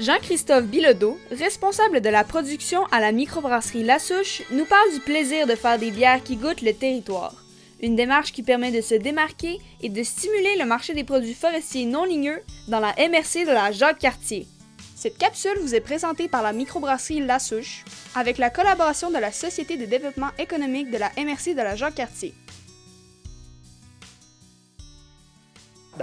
Jean-Christophe Bilodeau, responsable de la production à la microbrasserie La Souche, nous parle du plaisir de faire des bières qui goûtent le territoire. Une démarche qui permet de se démarquer et de stimuler le marché des produits forestiers non ligneux dans la MRC de la Jacques-Cartier. Cette capsule vous est présentée par la microbrasserie La Souche, avec la collaboration de la Société de développement économique de la MRC de la Jacques-Cartier.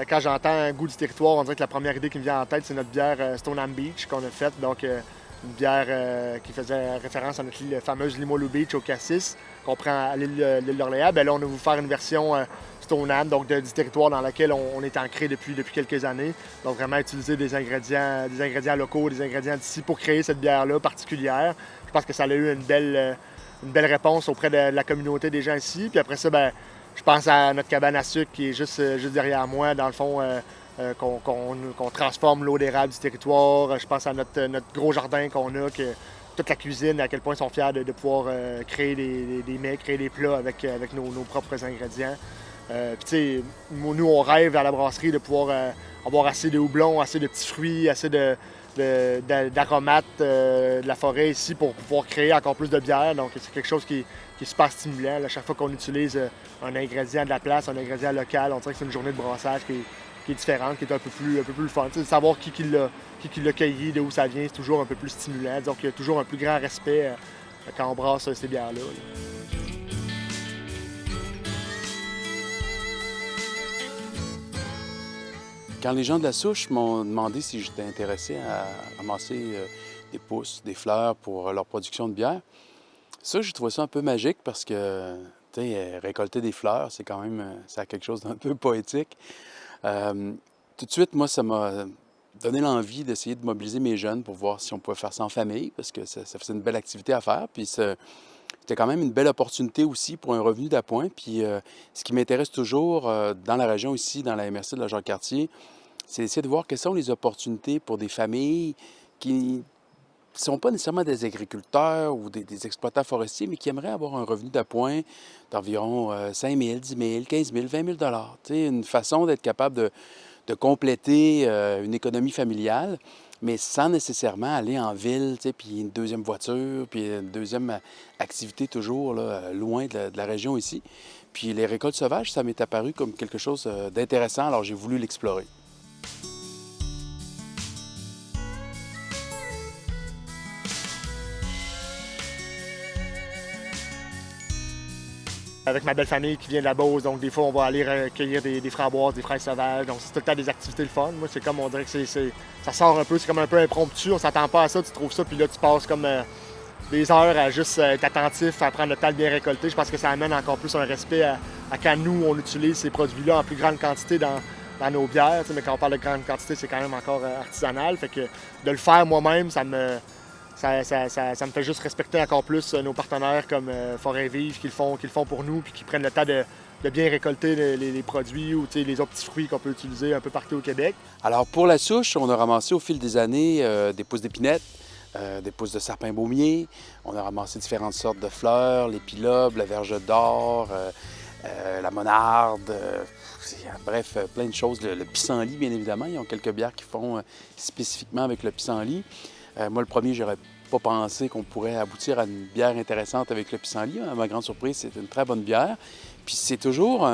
Quand j'entends un goût du territoire, on dirait que la première idée qui me vient en tête, c'est notre bière Stoneham Beach qu'on a faite. Donc, une bière qui faisait référence à notre fameuse Limoilou Beach au Cassis, qu'on prend à l'île d'Orléans. Bien là, on a voulu faire une version Stoneham, donc du territoire dans lequel on est ancré depuis quelques années. Donc, vraiment utiliser des ingrédients locaux, des ingrédients d'ici pour créer cette bière-là particulière. Je pense que ça a eu une belle réponse auprès de la communauté des gens ici. Puis après ça, bien, je pense à notre cabane à sucre qui est juste derrière moi, dans le fond, qu'on transforme l'eau d'érable du territoire. Je pense à notre gros jardin qu'on a, que toute la cuisine, à quel point ils sont fiers de pouvoir créer des mets, créer des plats avec nos propres ingrédients. Puis tu sais, nous, on rêve à la brasserie de pouvoir avoir assez de houblon, assez de petits fruits, assez d'aromates de la forêt ici pour pouvoir créer encore plus de bière. Donc, c'est quelque chose qui est super stimulant. À chaque fois qu'on utilise un ingrédient de la place, un ingrédient local, on dirait que c'est une journée de brassage qui est différente, qui est un peu plus fun. Tu sais, de savoir qui l'a cueilli, de où ça vient, c'est toujours un peu plus stimulant. Donc, il y a toujours un plus grand respect quand on brasse ces bières-là. Quand les gens de la souche m'ont demandé si j'étais intéressé à ramasser des pousses, des fleurs pour leur production de bière, ça, j'ai trouvé ça un peu magique parce que, tu sais, récolter des fleurs, c'est quand même ça a quelque chose d'un peu poétique. Tout de suite, moi, ça m'a donné l'envie d'essayer de mobiliser mes jeunes pour voir si on pouvait faire ça en famille parce que ça faisait une belle activité à faire. Puis c'était quand même une belle opportunité aussi pour un revenu d'appoint. Puis ce qui m'intéresse toujours dans la région ici, dans la MRC de la Jacques-Cartier, c'est d'essayer de voir quelles sont les opportunités pour des familles qui ne sont pas nécessairement des agriculteurs ou des exploitants forestiers, mais qui aimeraient avoir un revenu d'appoint d'environ 5 000, 10 000, 15 000, 20 000 $. Tu sais, une façon d'être capable de compléter une économie familiale, mais sans nécessairement aller en ville, tu sais, puis une deuxième voiture, puis une deuxième activité toujours là, loin de la région ici. Puis les récoltes sauvages, ça m'est apparu comme quelque chose d'intéressant, alors j'ai voulu l'explorer. Avec ma belle famille qui vient de la Beauce, donc des fois on va aller recueillir des framboises, des fraises sauvages, donc c'est tout le temps des activités le fun. Moi, c'est comme, on dirait que ça sort un peu, c'est comme un peu impromptu, on s'attend pas à ça, tu trouves ça, puis là tu passes comme des heures à juste être attentif, à prendre le temps de bien récolter. Je pense que ça amène encore plus un respect à quand nous, on utilise ces produits-là en plus grande quantité dans nos bières, mais quand on parle de grande quantité, c'est quand même encore artisanal, fait que de le faire moi-même, ça me fait juste respecter encore plus nos partenaires comme Forêt Vive qui le font pour nous puis qui prennent le temps de bien récolter les produits ou les autres petits fruits qu'on peut utiliser un peu partout au Québec. Alors pour la souche, on a ramassé au fil des années des pousses d'épinette, des pousses de sapin baumier. On a ramassé différentes sortes de fleurs, l'épilobe, la verge d'or, la monarde, bref, plein de choses. Le pissenlit, bien évidemment. Ils ont quelques bières qui font spécifiquement avec le pissenlit. Moi, le premier, j'aurais pas pensé qu'on pourrait aboutir à une bière intéressante avec le pissenlit. À ma grande surprise, c'est une très bonne bière. Puis c'est toujours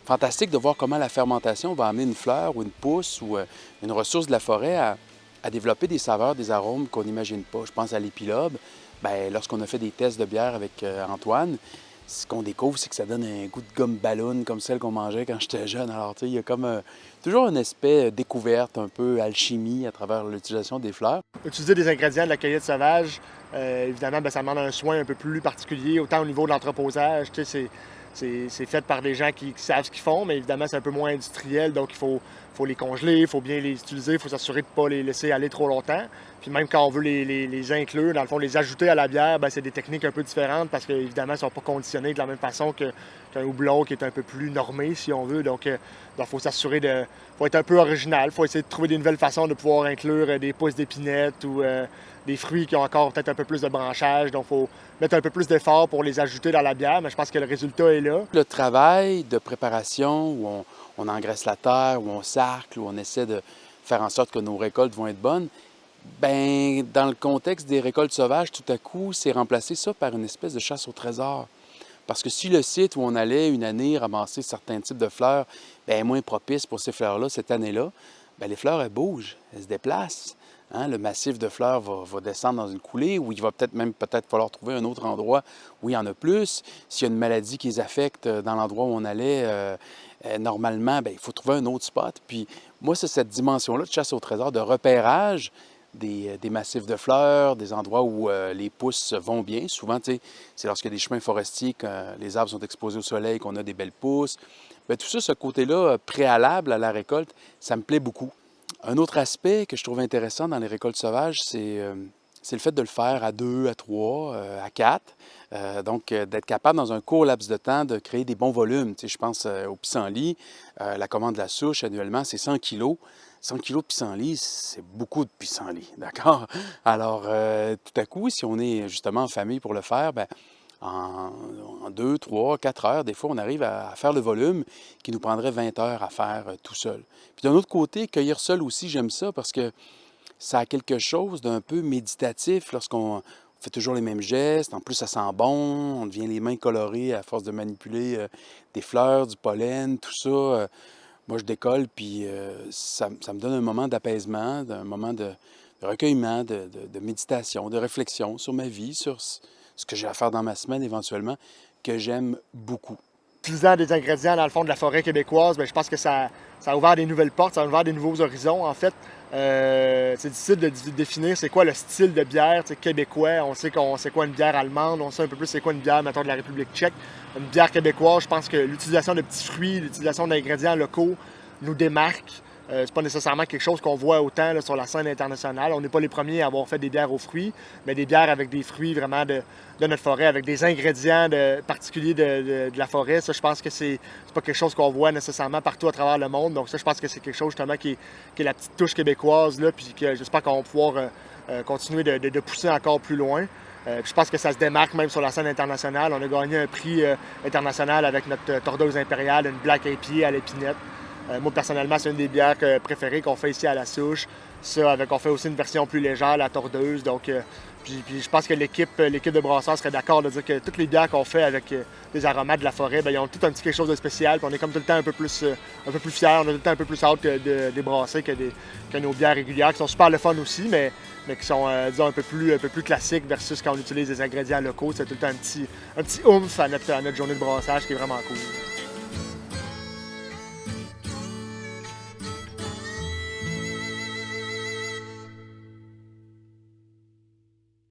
fantastique de voir comment la fermentation va amener une fleur ou une pousse ou une ressource de la forêt à développer des saveurs, des arômes qu'on n'imagine pas. Je pense à l'épilobe. Bien, lorsqu'on a fait des tests de bière avec Antoine, ce qu'on découvre, c'est que ça donne un goût de gomme ballon comme celle qu'on mangeait quand j'étais jeune. Alors, tu sais, il y a comme toujours un aspect découverte, un peu alchimie à travers l'utilisation des fleurs. Utiliser des ingrédients de la cueillette sauvage, évidemment, bien, ça demande un soin un peu plus particulier, autant au niveau de l'entreposage. Tu sais, c'est fait par des gens qui savent ce qu'ils font, mais évidemment, c'est un peu moins industriel, donc il faut les congeler, il faut bien les utiliser, il faut s'assurer de ne pas les laisser aller trop longtemps. Puis même quand on veut les inclure, dans le fond, les ajouter à la bière, bien, c'est des techniques un peu différentes parce qu'évidemment, ils ne sont pas conditionnés de la même façon qu'un houblon qui est un peu plus normé, si on veut. Donc, il faut s'assurer faut être un peu original, il faut essayer de trouver des nouvelles façons de pouvoir inclure des pousses d'épinette ou des fruits qui ont encore peut-être un peu plus de branchage. Donc, il faut mettre un peu plus d'effort pour les ajouter dans la bière, mais je pense que le résultat est là. Le travail de préparation où on engraisse la terre, où on sarcle, où on essaie de faire en sorte que nos récoltes vont être bonnes, Ben, dans le contexte des récoltes sauvages, tout à coup, c'est remplacé ça par une espèce de chasse au trésor. Parce que si le site où on allait une année ramasser certains types de fleurs est moins propice pour ces fleurs-là cette année-là, bien, les fleurs, elles bougent, elles se déplacent. Hein? Le massif de fleurs va descendre dans une coulée où il va peut-être falloir trouver un autre endroit où il y en a plus. S'il y a une maladie qui les affecte dans l'endroit où on allait, normalement, bien, il faut trouver un autre spot. Puis moi, c'est cette dimension-là de chasse au trésor, de repérage des massifs de fleurs, des endroits où les pousses vont bien. Souvent, c'est lorsqu'il y a des chemins forestiers, que les arbres sont exposés au soleil, qu'on a des belles pousses. Bien, tout ça, ce côté-là préalable à la récolte, ça me plaît beaucoup. Un autre aspect que je trouve intéressant dans les récoltes sauvages, c'est le fait de le faire à 2, à 3, à 4. Donc, d'être capable, dans un court laps de temps, de créer des bons volumes. Je pense au pissenlit. La commande de la souche, annuellement, c'est 100 kilos. 100 kilos de pissenlit, c'est beaucoup de pissenlit, d'accord? Alors, tout à coup, si on est justement en famille pour le faire, bien, en 2, 3, 4 heures, des fois, on arrive à faire le volume qui nous prendrait 20 heures à faire tout seul. Puis d'un autre côté, cueillir seul aussi, j'aime ça parce que ça a quelque chose d'un peu méditatif lorsqu'on fait toujours les mêmes gestes. En plus, ça sent bon, on devient les mains colorées à force de manipuler des fleurs, du pollen, tout ça. Moi, je décolle, puis ça me donne un moment d'apaisement, un moment de recueillement, de méditation, de réflexion sur ma vie, sur ce que j'ai à faire dans ma semaine éventuellement, que j'aime beaucoup. Utilisant des ingrédients dans le fond de la forêt québécoise, bien, je pense que ça a ouvert des nouvelles portes, ça a ouvert des nouveaux horizons. En fait, c'est difficile de définir c'est quoi le style de bière québécois. On sait c'est quoi une bière allemande, on sait un peu plus c'est quoi une bière, mettons, de la République tchèque. Une bière québécoise, je pense que l'utilisation de petits fruits, l'utilisation d'ingrédients locaux nous démarque. C'est pas nécessairement quelque chose qu'on voit autant là, sur la scène internationale. On n'est pas les premiers à avoir fait des bières aux fruits, mais des bières avec des fruits vraiment de notre forêt, avec des ingrédients particuliers de la forêt. Ça, je pense que c'est pas quelque chose qu'on voit nécessairement partout à travers le monde. Donc ça, je pense que c'est quelque chose justement qui est la petite touche québécoise, là, puis que j'espère qu'on va pouvoir continuer de pousser encore plus loin. Je pense que ça se démarque même sur la scène internationale. On a gagné un prix international avec notre tordeuse impériale, une Black IPA à l'épinette. Moi, personnellement, c'est une des bières préférées qu'on fait ici à la souche. Ça, on fait aussi une version plus légère, la tordeuse. Donc, puis je pense que l'équipe de brasseurs serait d'accord de dire que toutes les bières qu'on fait avec des aromates de la forêt, bien, ils ont tout un petit quelque chose de spécial. Puis on est comme tout le temps un peu plus fiers, on a tout le temps un peu plus hâte de brasser que nos bières régulières, qui sont super le fun aussi, mais qui sont, disons, un peu plus classiques versus quand on utilise des ingrédients locaux. C'est tout le temps un petit oomph à notre journée de brassage qui est vraiment cool.